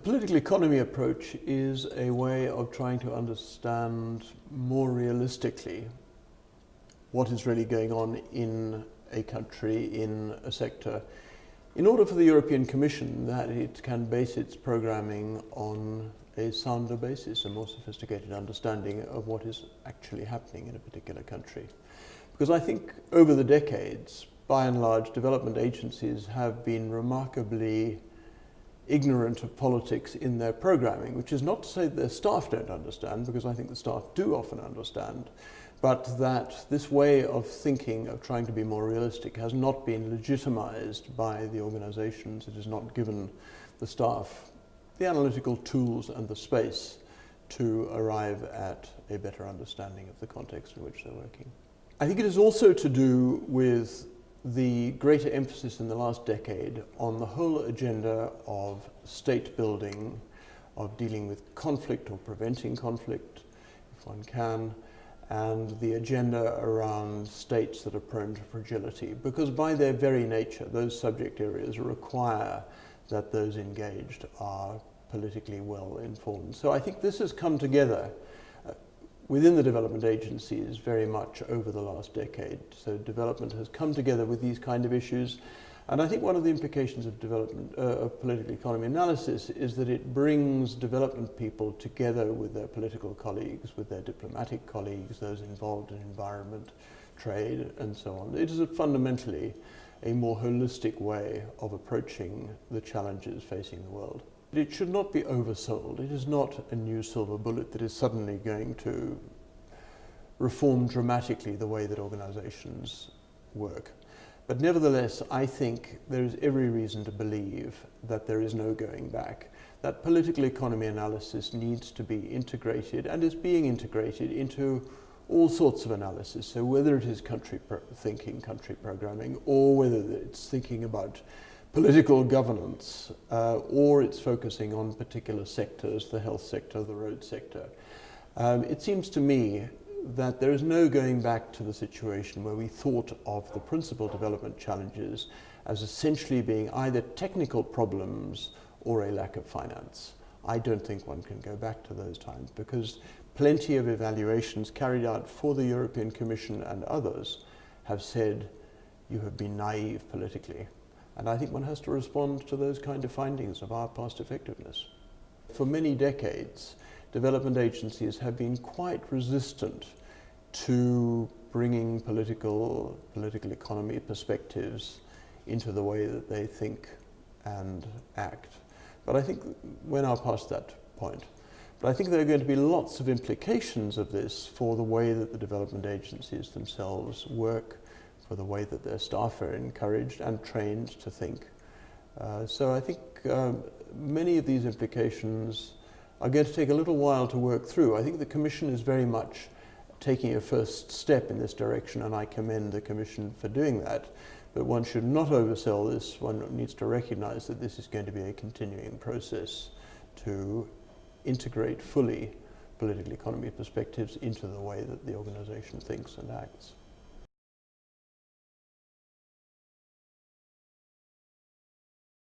political economy approach is a way of trying to understand more realistically what is really going on in a country, in a sector, in order for the European Commission that it can base its programming on a sounder basis, a more sophisticated understanding of what is actually happening in a particular country. Because I think over the decades, by and large, development agencies have been remarkably ignorant of politics in their programming, which is not to say that their staff don't understand, because I think the staff do often understand, but that this way of thinking, of trying to be more realistic, has not been legitimized by the organizations. It has not given the staff the analytical tools and the space to arrive at a better understanding of the context in which they're working. I think it is also to do with the greater emphasis in the last decade on the whole agenda of state building, of dealing with conflict or preventing conflict, if one can, and the agenda around states that are prone to fragility, because by their very nature, those subject areas require that those engaged are politically well informed. So I think this has come together within the development agencies very much over the last decade. So development has come together with these kind of issues. And I think one of the implications of development, of political economy analysis, is that it brings development people together with their political colleagues, with their diplomatic colleagues, those involved in environment, trade, and so on. It is fundamentally a more holistic way of approaching the challenges facing the world. It should not be oversold. It is not a new silver bullet that is suddenly going to reform dramatically the way that organizations work. But nevertheless, I think there is every reason to believe that there is no going back. That political economy analysis needs to be integrated and is being integrated into all sorts of analysis. So whether it is country thinking, country programming, or whether it's thinking about political governance, or it's focusing on particular sectors, the health sector, the road sector. It seems to me that there is no going back to the situation where we thought of the principal development challenges as essentially being either technical problems or a lack of finance. I don't think one can go back to those times, because plenty of evaluations carried out for the European Commission and others have said you have been naive politically. And I think one has to respond to those kind of findings of our past effectiveness. For many decades, development agencies have been quite resistant to bringing political economy perspectives into the way that they think and act. But I think we're now past that point. But I think there are going to be lots of implications of this for the way that the development agencies themselves work, for the way that their staff are encouraged and trained to think. So I think many of these implications are going to take a little while to work through. I think the Commission is very much taking a first step in this direction, and I commend the Commission for doing that. But one should not oversell this. One needs to recognize that this is going to be a continuing process to integrate fully political economy perspectives into the way that the organization thinks and acts.